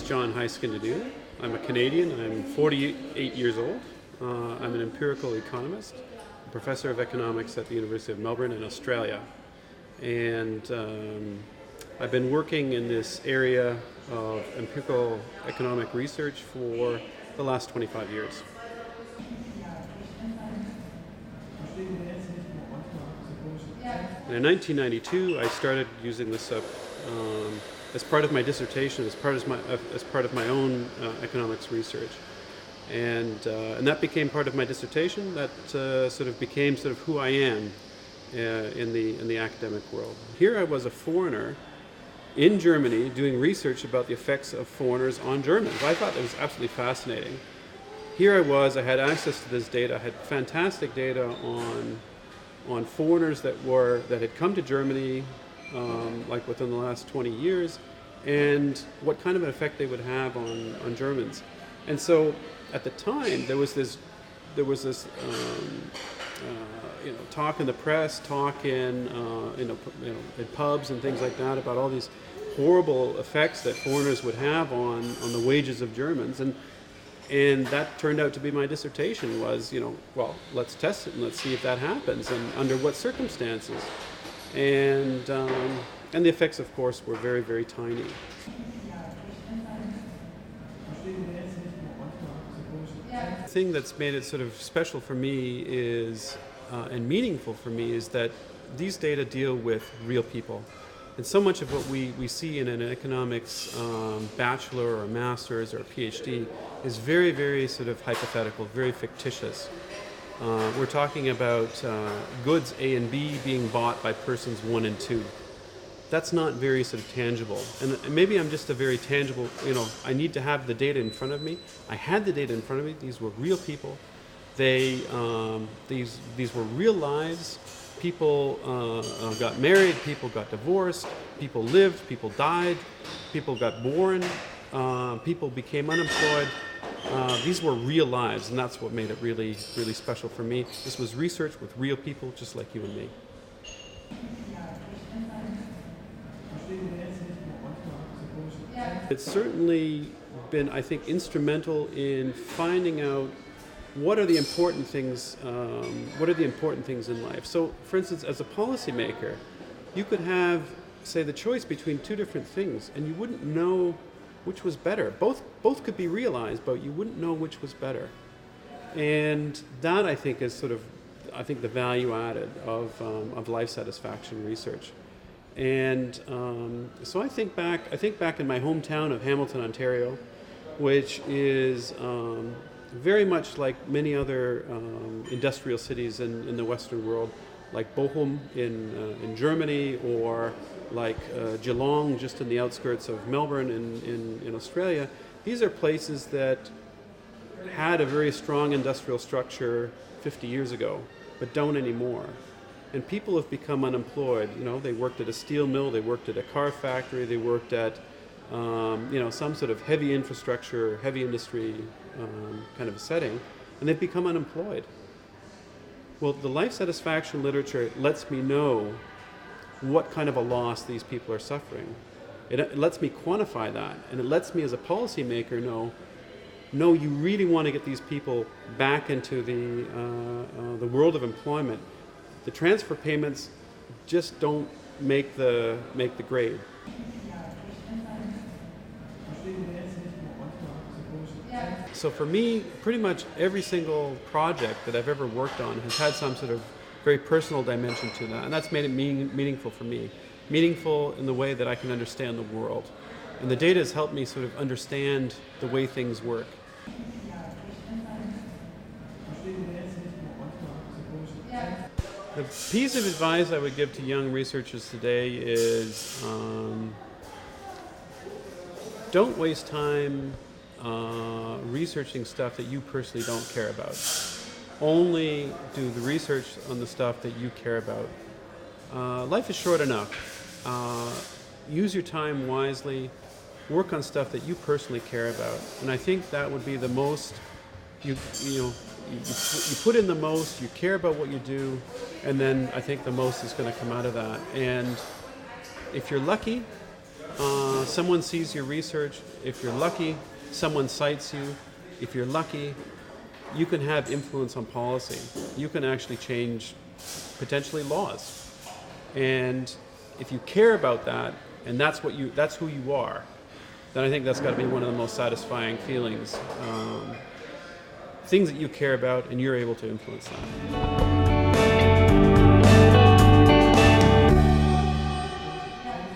John Haisken-DeNew. I'm a Canadian. I'm 48 years old. I'm an empirical economist, a professor of economics at the University of Melbourne in Australia. And I've been working in this area of empirical economic research for the last 25 years. And in 1992, I started using this as part of my dissertation, as part of my own economics research, and that became part of my dissertation. That sort of became who I am in the academic world. Here I was a foreigner in Germany doing research about the effects of foreigners on Germans. I thought that was absolutely fascinating. Here I was. I had access to this data. I had fantastic data on foreigners that had come to Germany, like within the last 20 years, and what kind of an effect they would have on Germans. And so, at the time, there was this talk in the press, talk in pubs and things like that about all these horrible effects that foreigners would have on the wages of Germans. And that turned out to be my dissertation was, let's test it and let's see if that happens and under what circumstances. And the effects, of course, were very, very tiny. The thing that's made it sort of special for me is, and meaningful for me, is that these data deal with real people. And so much of what we see in an economics bachelor or master's or PhD is very, very sort of hypothetical, very fictitious. We're talking about goods A and B being bought by persons 1 and 2. That's not very sort of tangible. And maybe I'm just a very tangible, I need to have the data in front of me. I had the data in front of me. These were real people. These were real lives. People got married, people got divorced, people lived, people died, people got born, people became unemployed. These were real lives, and that's what made it really, really special for me. This was research with real people just like you and me. It's certainly been, I think, instrumental in finding out what are the important things in life. So, for instance, as a policymaker, you could have, say, the choice between two different things, and you wouldn't know which was better. Both could be realized, but you wouldn't know which was better. And that, I think, is the value added of life satisfaction research. And so I think back in my hometown of Hamilton, Ontario, which is very much like many other industrial cities in the Western world, like Bochum in Germany, or like Geelong, just in the outskirts of Melbourne in Australia. These are places that had a very strong industrial structure 50 years ago, but don't anymore. And people have become unemployed. They worked at a steel mill, they worked at a car factory, they worked at some sort of heavy infrastructure, heavy industry kind of a setting, and they've become unemployed. Well, the life satisfaction literature lets me know what kind of a loss these people are suffering. It lets me quantify that, and it lets me as a policymaker know, you really want to get these people back into the world of employment. The transfer payments just don't make the grade. So for me, pretty much every single project that I've ever worked on has had some sort of very personal dimension to that, and that's made it meaningful for me. Meaningful in the way that I can understand the world. And the data has helped me sort of understand the way things work. The piece of advice I would give to young researchers today is don't waste time researching stuff that you personally don't care about. Only do the research on the stuff that you care about. Life is short enough. Use your time wisely. Work on stuff that you personally care about. And I think that would be the most, you put in the most, you care about what you do, and then I think the most is going to come out of that. And if you're lucky, Someone sees your research. If you're lucky, someone cites you. If you're lucky, you can have influence on policy. You can actually change potentially laws. And if you care about that, and that's who you are, then I think that's got to be one of the most satisfying feelings. Things that you care about, and you're able to influence that.